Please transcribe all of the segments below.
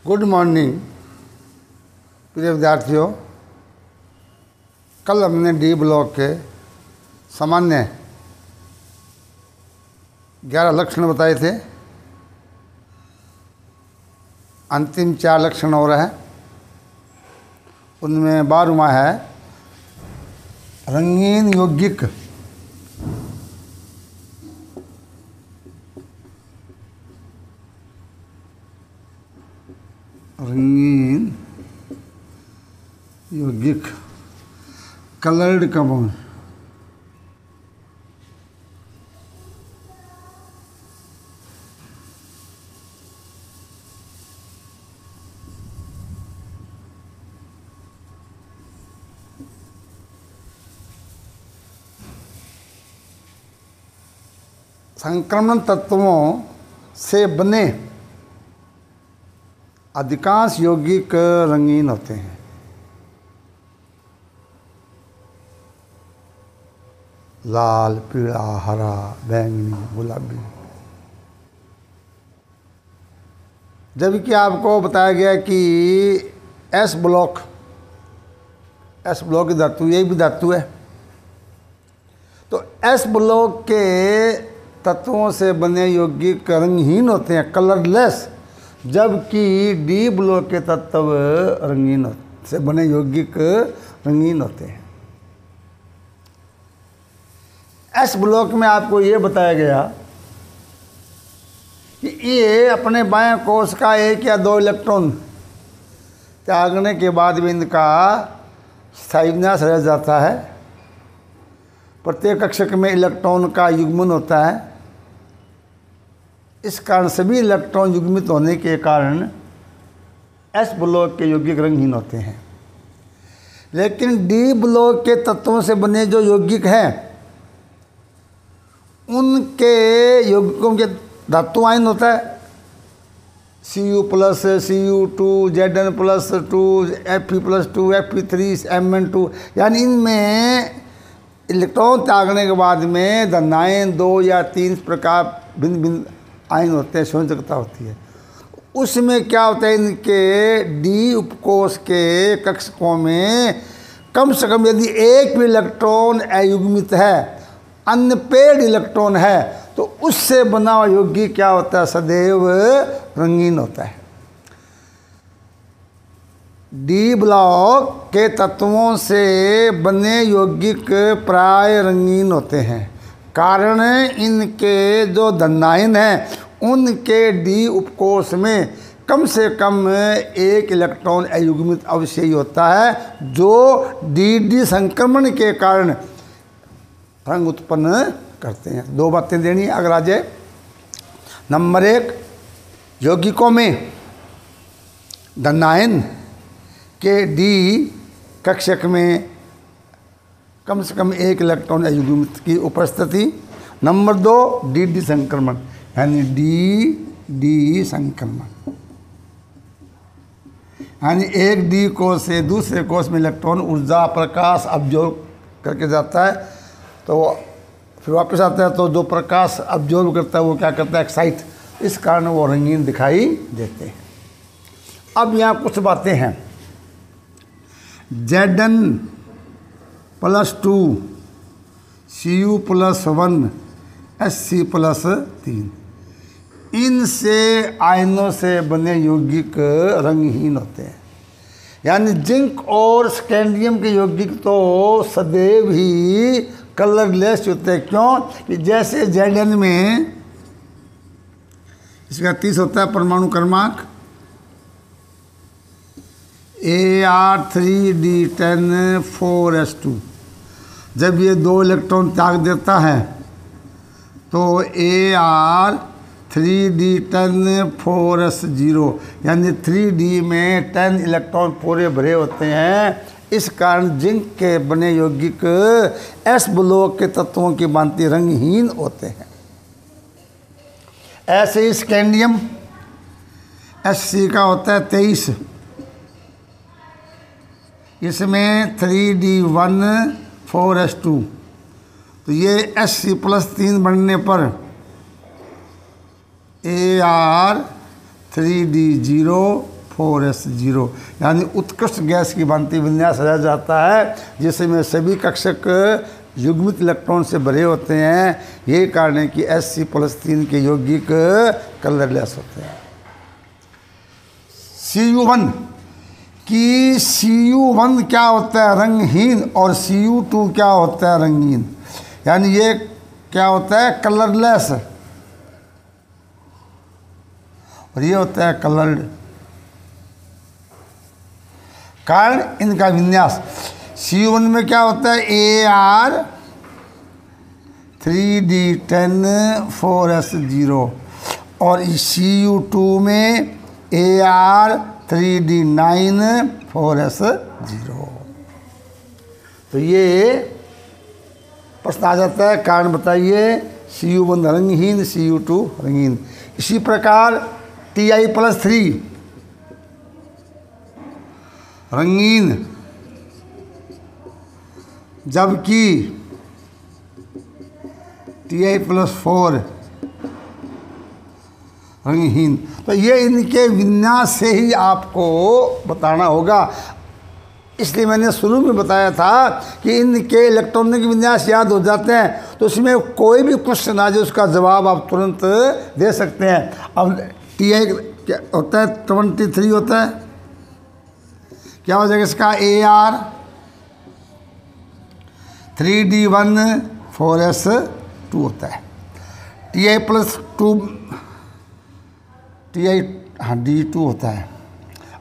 Good morning प्रिय विद्यार्थियों। कल हमने डी ब्लॉक के सामान्य 11 लक्षण बताए थे। अंतिम 4 लक्षण हो रहे हैं। उनमें 12वां है रंगीन यौगिक। रंगीन यौगिक कलर्ड कंपाउंड। संक्रमण तत्वों से बने अधिकांश यौगिक रंगीन होते हैं। लाल, पीला, हरा, बैंगनी, गुलाबी। जबकि आपको बताया गया कि एस ब्लॉक की धातु, यही भी धातु है, तो एस ब्लॉक के तत्वों से बने यौगिक रंगहीन होते हैं, कलरलेस। जबकि डी ब्लॉक के तत्व रंगीन से बने यौगिक रंगीन होते हैं। एस ब्लॉक में आपको ये बताया गया कि ये अपने बाएं कोश का 1 या 2 इलेक्ट्रॉन त्यागने के बाद भी इनका स्थायी विन्यास रह जाता है। प्रत्येक कक्षक में इलेक्ट्रॉन का युग्मन होता है। इस कारण सभी इलेक्ट्रॉन युग्मित होने के कारण एस ब्लॉक के यौगिक रंगहीन होते हैं। लेकिन डी ब्लॉक के तत्वों से बने जो यौगिक हैं उनके यौगिकों के धातु आयन होता है Cu+, Cu2, Zn+2, Fe+2, Fe3, Mn2। यानी इनमें इलेक्ट्रॉन त्यागने के बाद में धनायन 2 या 3 प्रकार भिन्न भिन्न आयन होते हैं, संयोजकता होती है। उसमें क्या होता है, इनके डी उपकोष के कक्षकों में कम से कम यदि एक भी इलेक्ट्रॉन अयुग्मित है, अनपेड इलेक्ट्रॉन है, तो उससे बना हुआ यौगिक क्या होता है, सदैव रंगीन होता है। डी ब्लॉक के तत्वों से बने यौगिक प्राय रंगीन होते हैं। कारण इनके जो धनायन हैं उनके डी उपकोष में कम से कम एक इलेक्ट्रॉन अयुग्मित अवश्य ही होता है, जो डी संक्रमण के कारण रंग उत्पन्न करते हैं। 2 बातें देनी अगर आ जाए। नंबर 1, यौगिकों में धनायन के डी कक्षक में कम से कम एक इलेक्ट्रॉन अयुग्मित की उपस्थिति। नंबर 2, डी संक्रमण, यानी डी संक्रमण, यानी एक डी कोष से दूसरे कोष में इलेक्ट्रॉन ऊर्जा प्रकाश अब्जॉर्ब करके जाता है, तो फिर वापस आता है, तो जो प्रकाश अब्जॉर्ब करता है वो क्या करता है, एक्साइट। इस कारण वो रंगीन दिखाई देते हैं। अब यहाँ कुछ बातें हैं। Zn+2, Cu+1, Sc+3, इनसे आयनों से बने यौगिक रंगहीन होते हैं। यानी जिंक और स्कैंडियम के यौगिक तो सदैव ही कलरलेस होते हैं। क्यों कि जैसे Zn में इसका 30 होता है परमाणु क्रमांक, Ar3D10 4s2। जब ये 2 इलेक्ट्रॉन त्याग देता है तो Ar3D10 4s0, यानी 3D में 10 इलेक्ट्रॉन पूरे भरे होते हैं। इस कारण जिंक के बने यौगिक एस ब्लॉक के तत्वों की भांति रंगहीन होते हैं। ऐसे ही स्कैंडियम Sc का होता है 23, इसमें 3D1 4s2, तो ये Sc+3 बनने पर Ar3D0 4s0, यानी उत्कृष्ट गैस की भांति विन्यास रह जाता है, जिसमें सभी कक्षक युग्मित इलेक्ट्रॉन से भरे होते हैं। यही कारण है कि Sc+3 के यौगिक कलरलेस होते हैं। Cu1 कि Cu1 क्या होता है, रंगहीन, और Cu2 क्या होता है, रंगीन। यानी ये क्या होता है, कलरलेस, और ये होता है कलर्ड। कारण इनका विन्यास, Cu1 में क्या होता है, Ar3D10 4s0, और Cu2 में Ar3D9 4s0। तो ये प्रश्न आ जाता है, कारण बताइए। Cu1 रंगहीन, Cu2 रंगीन। इसी प्रकार Ti+3 रंगीन, जबकि Ti+4 रंगहीन। तो ये इनके विन्यास से ही आपको बताना होगा। इसलिए मैंने शुरू में बताया था कि इनके इलेक्ट्रॉनिक विन्यास याद हो जाते हैं, तो उसमें कोई भी क्वेश्चन आ जाए उसका जवाब आप तुरंत दे सकते हैं। अब Ti क्या होता है, 23 होता है, क्या हो जाएगा इसका, Ar3D1 4s2 होता है। Ti+2 D2 होता है।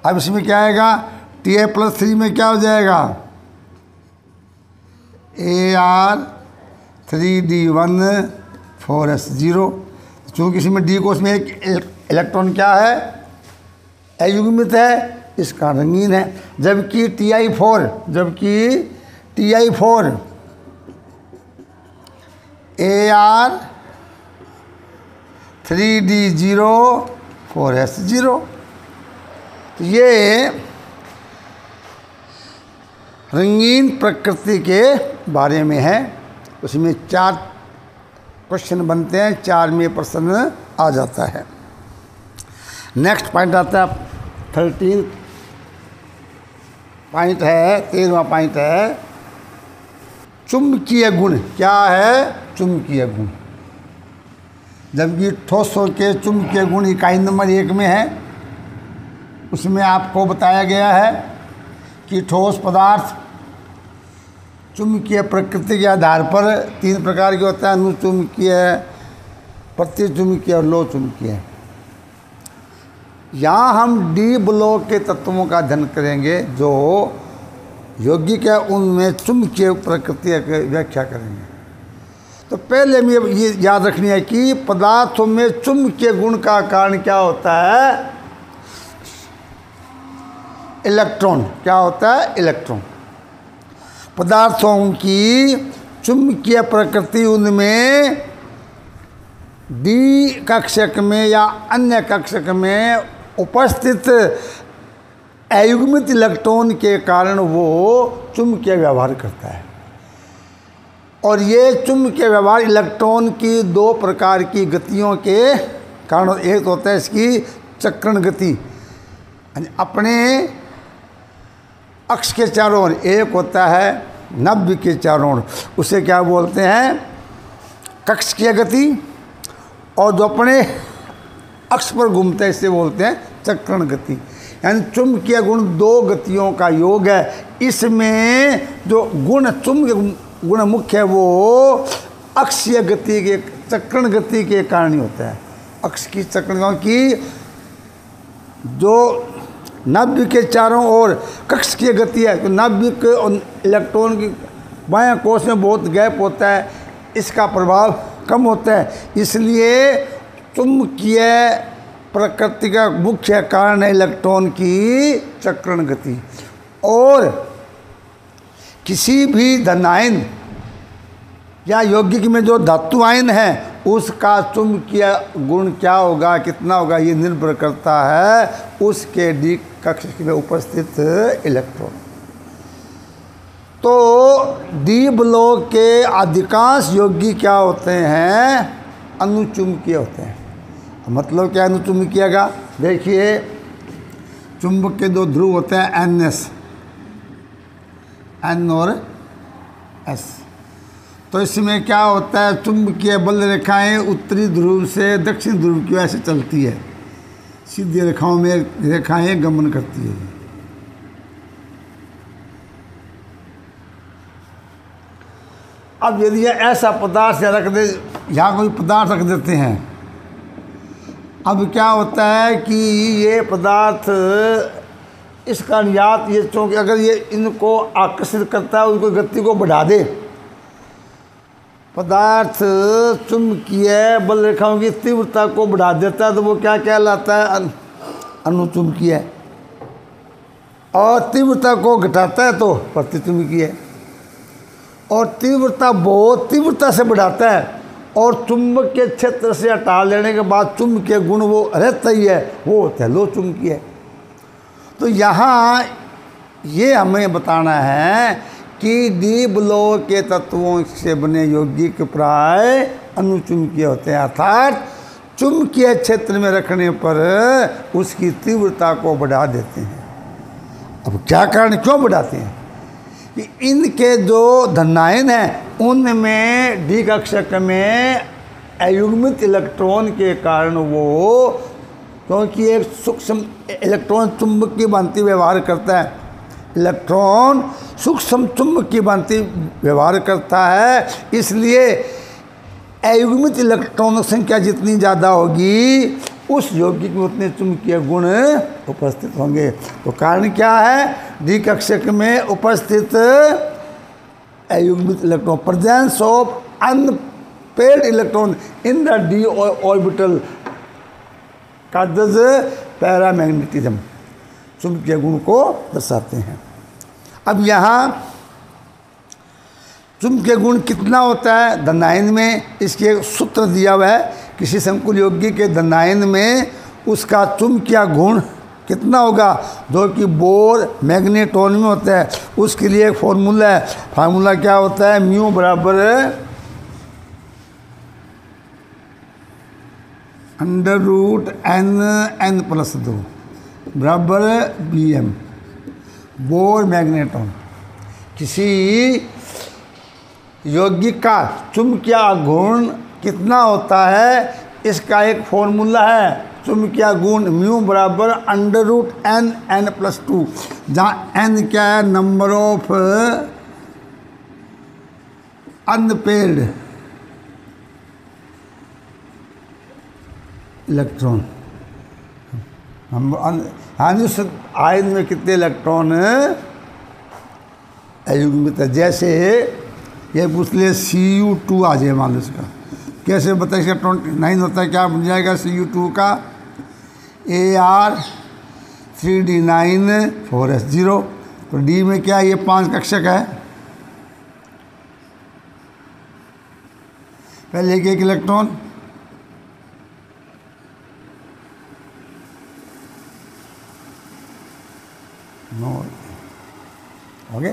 अब इसमें क्या आएगा, Ti+3 में क्या हो जाएगा, Ar3D1 4s0। चूँकि इसमें D को, उसमें एक इलेक्ट्रॉन क्या है, अयुग्मित है, इसका रंगीन है। जबकि Ti4 Ar3D0 4s0। तो ये रंगीन प्रकृति के बारे में है। उसमें 4 क्वेश्चन बनते हैं, 4 में प्रश्न आ जाता है। नेक्स्ट पॉइंट आता है 13 पॉइंट है, 13वां पॉइंट है चुंबकीय गुण। क्या है, चुंबकीय गुण। जबकि ठोसों के चुंबकीय गुण इकाई नंबर 1 में है, उसमें आपको बताया गया है कि ठोस पदार्थ चुंबकीय प्रकृति के आधार पर 3 प्रकार के होता है, अनुचुंबकीय, प्रतिचुंबकीय और लो चुंबकीय। यहाँ हम डी ब्लॉक के तत्वों का अध्ययन करेंगे, जो यौगिक है उनमें चुंबकीय प्रकृति की व्याख्या करेंगे। तो पहले हमें ये याद रखनी है कि पदार्थों में चुंबकीय गुण का कारण क्या होता है, इलेक्ट्रॉन। क्या होता है, इलेक्ट्रॉन। पदार्थों की चुंबकीय प्रकृति उनमें डी कक्षक में या अन्य कक्षक में उपस्थित अयुग्मित इलेक्ट्रॉन के कारण वो चुंबकीय व्यवहार करता है। और ये चुंबकीय व्यवहार इलेक्ट्रॉन की 2 प्रकार की गतियों के कारण, एक होता है इसकी चक्रण गति, अपने अक्ष के चारों ओर, एक होता है नब्य के चारों ओर, उसे क्या बोलते हैं, कक्षीय गति। और जो अपने अक्ष पर घूमते हैं इसे बोलते हैं चक्रण गति। यानी चुंबकीय गुण 2 गतियों का योग है। इसमें जो गुण चुंबकीय गुण मुख्य है वो अक्षीय गति के, चक्रण गति के कारण ही होता है। अक्ष की चक्रण की जो नाभिक के चारों ओर कक्ष की गति है, तो नाभिक और इलेक्ट्रॉन की बाएं कोष में बहुत गैप होता है, इसका प्रभाव कम होता है। इसलिए चुंबकीय प्रकृति का मुख्य कारण है इलेक्ट्रॉन की चक्रण गति। और किसी भी धनायन या यौगिक में जो धातु आयन है उसका चुंबकीय गुण क्या होगा, कितना होगा, ये निर्भर करता है उसके डी कक्ष में उपस्थित इलेक्ट्रॉन। तो डी ब्लॉक के अधिकांश यौगिक क्या होते हैं, अनुचुंबकीय होते हैं। मतलब क्या अनुचुंबकीय का, देखिए चुंबक के दो ध्रुव होते हैं NS, N और S। तो इसमें क्या होता है, चुंबकीय बल रेखाएं उत्तरी ध्रुव से दक्षिण ध्रुव की ओर से चलती है, सीधी रेखाओं में रेखाएं गमन करती है। अब यदि ऐसा पदार्थ रख दे, यहाँ कोई पदार्थ रख देते हैं, अब क्या होता है कि ये पदार्थ इसका अनुयात ये चूँकि अगर ये इनको आकर्षित करता है, उनको गति को बढ़ा दे, पदार्थ चुंबकीय बल रेखाओं की तीव्रता को बढ़ा देता है, तो वो क्या कहलाता है, अनुचुंबकीय। और तीव्रता को घटाता है तो प्रतिचुंबकीय। और तीव्रता बहुत तीव्रता से बढ़ाता है और चुंबक के क्षेत्र से हटा लेने के बाद चुंबकीय गुण वो रहता ही है, वो होता है लो चुंबकीय। तो यहाँ ये हमें बताना है कि डी ब्लॉक के तत्वों से बने यौगिक प्राय अनुचुंबकीय होते हैं, अर्थात चुंबकीय क्षेत्र में रखने पर उसकी तीव्रता को बढ़ा देते हैं। अब क्या कारण, क्यों बढ़ाते हैं कि इनके जो धनायन हैं उनमें डी कक्षक में अयुग्मित इलेक्ट्रॉन के कारण वो, क्योंकि एक सूक्ष्म इलेक्ट्रॉन चुंबक की भांति व्यवहार करता है, इलेक्ट्रॉन सूक्ष्म चुंबक की भांति व्यवहार करता है, इसलिए अयुग्मित इलेक्ट्रॉन संख्या जितनी ज़्यादा होगी उस यौगिक में उतने चुंबकीय गुण उपस्थित होंगे। तो कारण क्या है, डी कक्षक में उपस्थित अयुग्मित electron, presence of unpaired electron in the D orbital cause paramagnetism, चुंबकीय गुण को दर्शाते हैं। अब यहाँ चुंबकीय गुण कितना होता है धनायन में, इसके एक सूत्र दिया हुआ है, किसी संकुल यौगिक के धनायन में उसका चुंबकीय गुण कितना होगा, जो कि बोर मैग्नेटोन में होता है। उसके लिए एक फॉर्मूला है, फार्मूला क्या होता है, म्यू बराबर √n+2 बराबर Bm, बोर मैग्नेटोन। किसी यौगिक का चुंबकीय गुण कितना होता है, इसका एक फॉर्मूला है, चुंबकीय गुण म्यू बराबर √n+2, जहाँ n क्या है, नंबर ऑफ अनपेयर्ड इलेक्ट्रॉन, हम उस आयन में कितने इलेक्ट्रॉन अयुग्मित है। जैसे ये पूछ ले Cu2 आ जाए, मान लो इसका कैसे बताए, इसका 29 होता है, क्या बन जाएगा Cu2 का, Ar3D9 4s0। तो डी में क्या, ये 5 कक्षक है, पहले एक इलेक्ट्रॉन, ओके,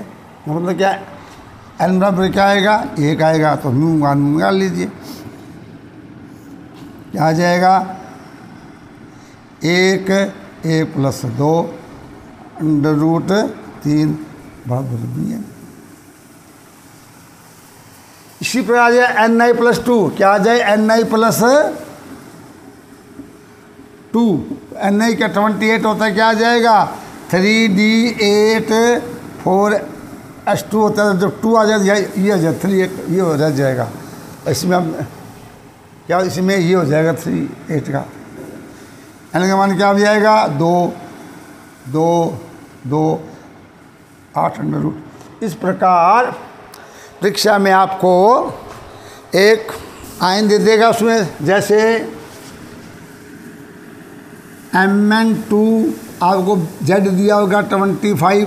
मतलब क्या, एन बराबर क्या आएगा, 1 आएगा, तो म्यू मान निकाल लीजिए, क्या आ जाएगा, 1 a+2 √3 बराबर Bm। इसी पर आ जाए Ni+2, क्या आ जाए, Ni+2, Ni का 28 होता है, क्या आ जाएगा, 3D8 4s2 होता है। जब 2 आ जाए ये आ जाए 3, ये हो जाएगा, इसमें अब क्या, इसमें ये हो जाएगा 3 8 का, एन का मान क्या हो जाएगा, 2 2 2 8 इस प्रकार परीक्षा में आपको एक आयन दे देगा, उसमें जैसे Mn2 आपको Z दिया होगा 25,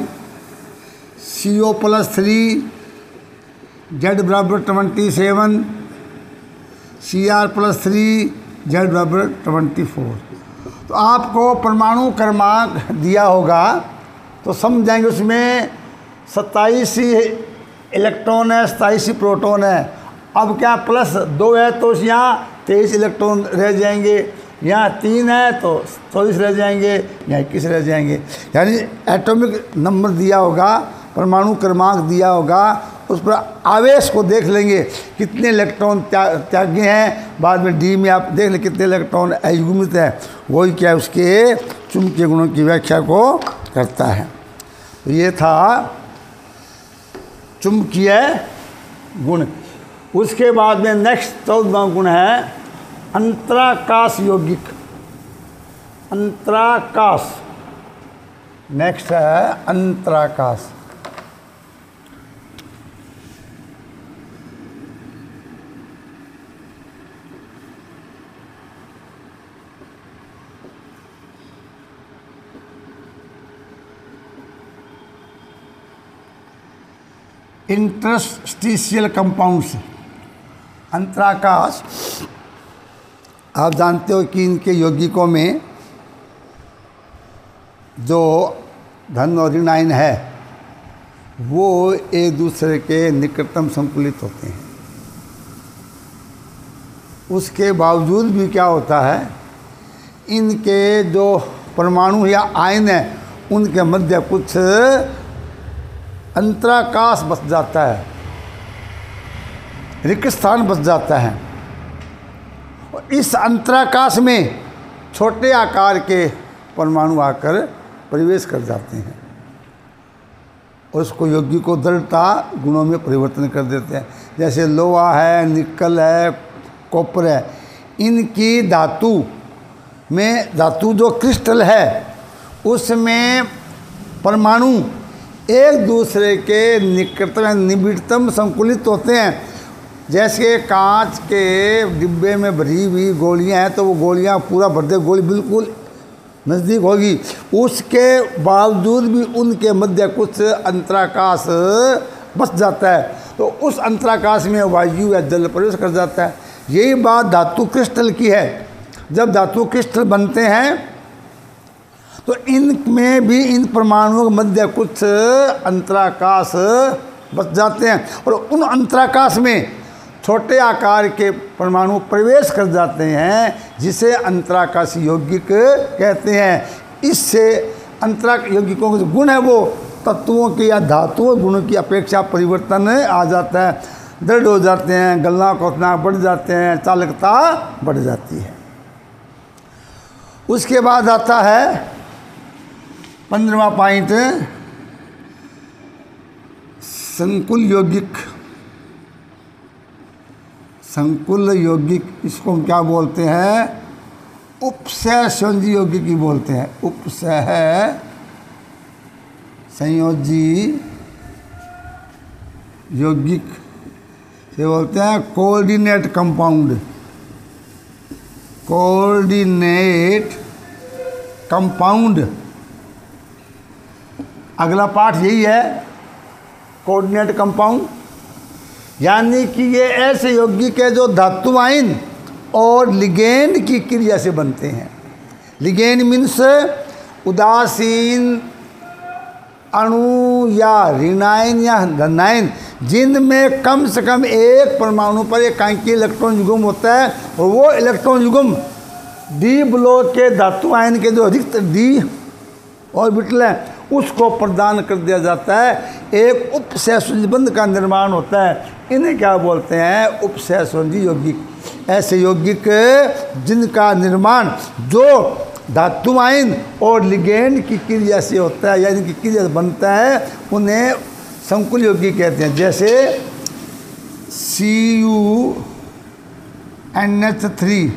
CO+3 Z बराबर 27, Cr+3 Z बराबर 24। तो आपको परमाणु क्रमांक दिया होगा तो समझ जाएंगे, उसमें 27 इलेक्ट्रॉन है, 27 प्रोटॉन है। अब क्या +2 है तो यहाँ 23 इलेक्ट्रॉन रह जाएंगे। यहाँ 3 है तो 24 रह जाएंगे, यहाँ 21 रह जाएंगे। यानी एटॉमिक नंबर दिया होगा, परमाणु क्रमांक दिया होगा, उस पर आवेश को देख लेंगे कितने इलेक्ट्रॉन त्यागे हैं, बाद में डी में आप देख लें कितने इलेक्ट्रॉन अयुग्मित है, वही क्या उसके चुंबकीय गुणों की व्याख्या को करता है। तो ये था चुंबकीय गुण। उसके बाद में नेक्स्ट 14वां गुण है अंतराकाश यौगिक। अंतराकाश नेक्स्ट है अंतराकाश। Interstitial compounds. अंतराकाश आप जानते हो कि इनके यौगिकों में जो धन और ऋण आयन है वो एक दूसरे के निकटतम संकुलित होते हैं। उसके बावजूद भी क्या होता है, इनके जो परमाणु या आयन है उनके मध्य कुछ अंतराकाश बच जाता है, रिक्त स्थान बच जाता है। और इस अंतराकाश में छोटे आकार के परमाणु आकर प्रवेश कर जाते हैं और उसको यौगिक को दृढ़ता गुणों में परिवर्तन कर देते हैं। जैसे लोहा है, निकल है, कॉपर है, इनकी धातु में धातु जो क्रिस्टल है उसमें परमाणु एक दूसरे के निकटतम निबिड़तम संकुलित होते हैं। जैसे कांच के डिब्बे में भरी हुई गोलियां हैं तो वो गोलियां पूरा भर दे, गोली बिल्कुल नज़दीक होगी, उसके बावजूद भी उनके मध्य कुछ अंतराकाश बच जाता है, तो उस अंतराकाश में वायु या जल प्रवेश कर जाता है। यही बात धातु क्रिस्टल की है। जब धातु क्रिस्टल बनते हैं तो इनमें भी इन परमाणुओं के मध्य कुछ अंतराकाश बच जाते हैं और उन अंतराकाश में छोटे आकार के परमाणु प्रवेश कर जाते हैं, जिसे अंतराकाश यौगिक कहते हैं। इससे अंतरा यौगिकों के जो गुण है वो तत्वों के या धातुओं गुणों की अपेक्षा परिवर्तन आ जाता है, दृढ़ हो जाते हैं, गलना कोतना बढ़ जाते हैं, चालकता बढ़ जाती है। उसके बाद आता है 15वां पॉइंट संकुल यौगिक। संकुल यौगिक इसको हम क्या बोलते हैं, उपसह संयोजी यौगिक ही बोलते हैं। उपसह संयोजी यौगिक से बोलते हैं कोऑर्डिनेट कंपाउंड। कोऑर्डिनेट कंपाउंड अगला पाठ यही है, कोऑर्डिनेट कंपाउंड। यानी कि ये ऐसे यौगिक है जो धातु आयन और लिगेंड की क्रिया से बनते हैं। लिगेंड मीन्स उदासीन अणु या ऋणायन या धनायन, जिनमें कम से कम एक परमाणु पर एकांकी इलेक्ट्रॉन युग्म होता है, और वो इलेक्ट्रॉन युग्म डी ब्लॉक के धातु आयन के जो रिक्त डी ऑर्बिटल है उसको प्रदान कर दिया जाता है। एक उपसहसंयोजी बंध का निर्माण होता है। इन्हें क्या बोलते हैं, उपसहसंयोजी यौगिक। ऐसे यौगिक जिनका निर्माण जो धातु आयन और लिगेंड की क्रिया से होता है या इनकी क्रिया से बनता है, उन्हें संकुल यौगिक कहते हैं। जैसे CuNH3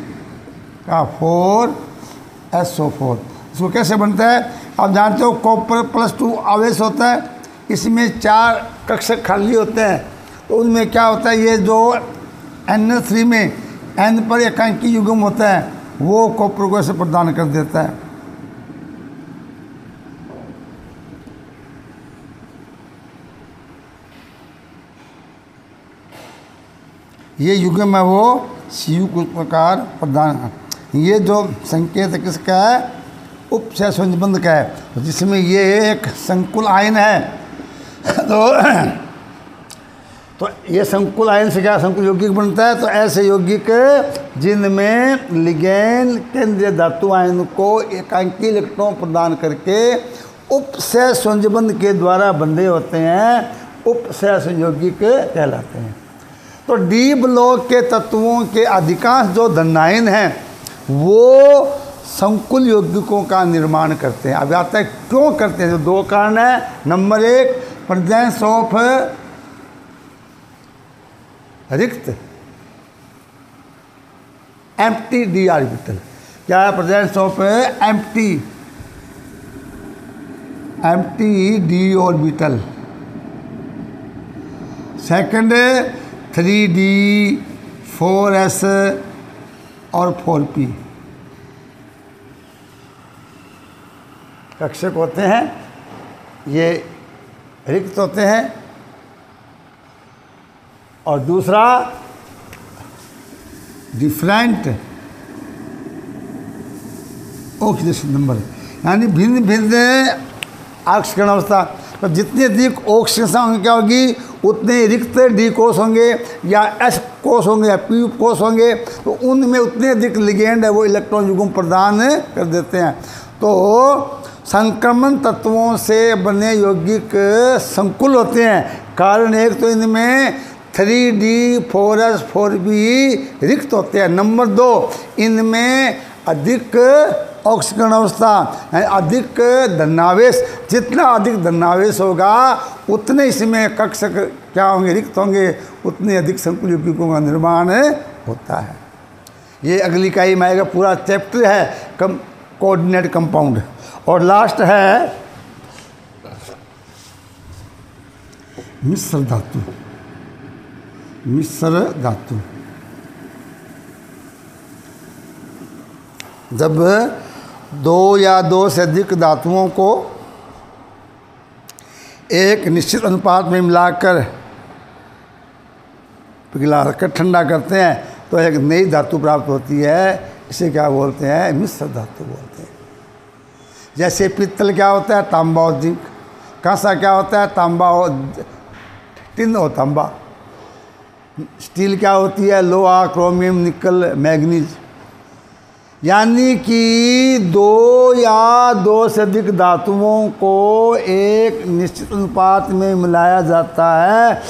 का 4SO4, इसको कैसे बनता है आप जानते हो। कॉपर +2 आवेश होता है, इसमें 4 कक्षक खाली होते हैं, तो उनमें क्या होता है, ये जो NH3 में N पर एकांकी युग्म होता है वो कॉपर को ऐसे प्रदान कर देता है। ये युग्म है वो Cu कुछ प्रकार प्रदान। ये जो संकेत किसका है, उपसहसंयोजी बंध का है, जिसमें ये एक संकुल आयन है। तो ये संकुल आयन से क्या संकुल यौगिक बनता है। तो ऐसे यौगिक जिनमें लिगैंड केंद्रीय धातु आयन को एकांकी इलेक्ट्रॉन प्रदान करके उपसह संयोजबंध के द्वारा बंधे होते हैं, उपसह संयोगिक कहलाते हैं। तो डी ब्लॉक के तत्वों के अधिकांश जो धनायन हैं वो संकुल यौगिकों का निर्माण करते हैं। अब आता है क्यों करते हैं, तो दो कारण है। नंबर एक, प्रेजेंस ऑफ रिक्त एम्प्टी डी ऑर्बिटल। क्या है? Presence of empty D orbital. Second 3d 4s और 4p कक्षक होते हैं, ये रिक्त होते हैं। और दूसरा डिफरेंट ऑक्सीडेशन नंबर, यानी भिन्न भिन्न ऑक्सीकरण अवस्था। तो जितनी अधिक ऑक्सीजन होंगी क्या होगी, उतने रिक्त डी कोष होंगे या एस कोष होंगे या पी कोष होंगे, तो उनमें उतने अधिक लिगेंड है वो इलेक्ट्रॉन युग्म प्रदान कर देते हैं। तो संक्रमण तत्वों से बने यौगिक संकुल होते हैं। कारण एक, तो इनमें 3d 4s 4p रिक्त होते हैं। नंबर दो, इनमें अधिक ऑक्सीकरण अवस्था यानी अधिक धनावेश। जितना अधिक धनावेश होगा उतने इसमें कक्षक क्या होंगे, रिक्त होंगे, उतने अधिक संकुल यौगिकों का निर्माण होता है। ये अगली इकाई में आएगा, पूरा चैप्टर है कोऑर्डिनेट कंपाउंड। और लास्ट है मिश्र धातु। मिश्र धातु जब दो या दो से अधिक धातुओं को एक निश्चित अनुपात में मिलाकर पिघलाकर ठंडा करते हैं तो एक नई धातु प्राप्त होती है। इसे क्या बोलते हैं? मिश्र धातु बोलते हैं। जैसे पित्तल क्या होता है? तांबा और जिंक। कांसा क्या होता है? तांबा और टिन और तांबा। स्टील क्या होती है? लोहा, क्रोमियम, निकल, मैग्नीज। यानी कि दो या दो से अधिक धातुओं को एक निश्चित अनुपात में मिलाया जाता है,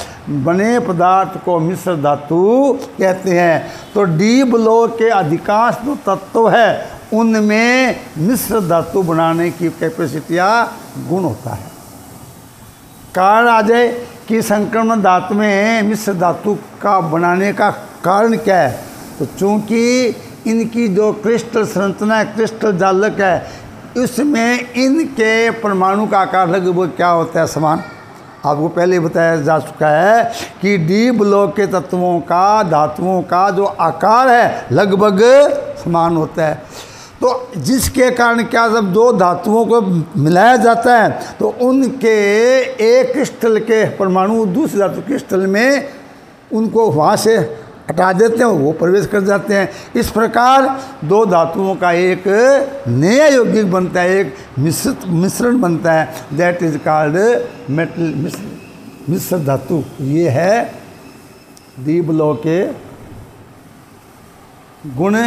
बने पदार्थ को मिश्र धातु कहते हैं। तो डी ब्लॉक के अधिकांश जो तत्व है उनमें मिश्र धातु बनाने की कैपेसिटी या गुण होता है। कारण आ जाए कि संक्रमण धातु में मिश्र धातु का बनाने का कारण क्या है, तो चूंकि इनकी जो क्रिस्टल संरचना है, क्रिस्टल जालक है, इसमें इनके परमाणु का आकार लगभग क्या होता है? समान। आपको पहले बताया जा चुका है कि डी ब्लॉक के तत्वों का, धातुओं का जो आकार है लगभग समान होता है। तो जिसके कारण क्या, जब दो धातुओं को मिलाया जाता है तो उनके एक क्रिस्टल के परमाणु दूसरे धातु क्रिस्टल में उनको वहाँ से हटा देते हैं, वो प्रवेश कर जाते हैं। इस प्रकार दो धातुओं का एक नया यौगिक बनता है, एक मिश्रण बनता है। दैट इज कॉल्ड मेटल मिश्र धातु। ये है डी ब्लॉक के गुण।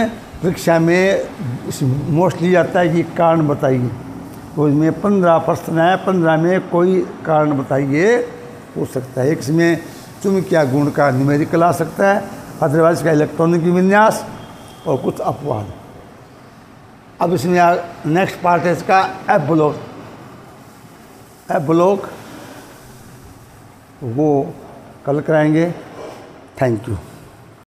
परीक्षा में मोस्टली आता है कि कारण बताइए, तो इसमें 15 प्रश्न है, 15 में कोई कारण बताइए हो सकता है। एक इसमें चुंबकीय गुण का न्यूमेरिकल आ सकता है, अदरवाइज का इलेक्ट्रॉनिक विन्यास और कुछ अपवाद। अब इसमें नेक्स्ट पार्ट है इसका एफ ब्लॉक। एफ ब्लॉक वो कल कराएंगे। Thank you.